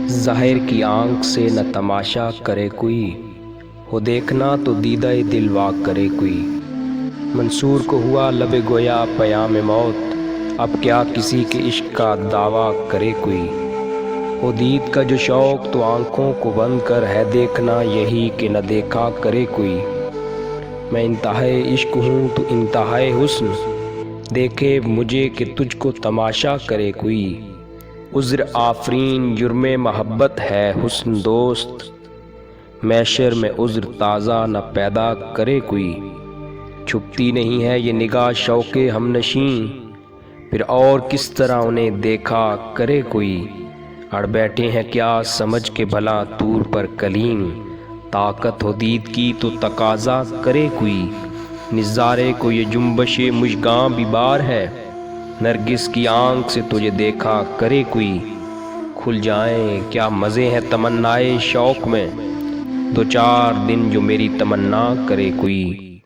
ظاہر کی آنکھ سے نہ تماشا کرے کوئی، ہو دیکھنا تو دیدہ دل وا کرے کوئی۔ منصور کو ہوا لب گویا پیام موت، اب کیا کسی کے عشق کا دعویٰ کرے کوئی۔ ہو دید کا جو شوق تو آنکھوں کو بند کر ہے دیکھنا یہی کہ نہ دیکھا کرے کوئی۔ میں انتہائے عشق ہوں تو انتہائے حسن، دیکھے مجھے کہ تجھ کو تماشا کرے کوئی۔ عذر آفرین جرم محبت ہے حسن دوست، محشر میں عذر تازہ نہ پیدا کرے کوئی۔ چھپتی نہیں ہے یہ نگاہ شوق ہم نشیں، پھر اور کس طرح انہیں دیکھا کرے کوئی۔ اڑ بیٹھے ہیں کیا سمجھ کے بھلا طور پر کلیم، طاقت ہو دید کی تو تقاضا کرے کوئی۔ نظارے کو یہ جنبش مژگاں بھی بار ہے، نرگس کی آنکھ سے تجھے دیکھا کرے کوئی۔ کھل جائیں کیا مزے ہیں تمنائے شوق میں، دو چار دن جو میری تمنا کرے کوئی۔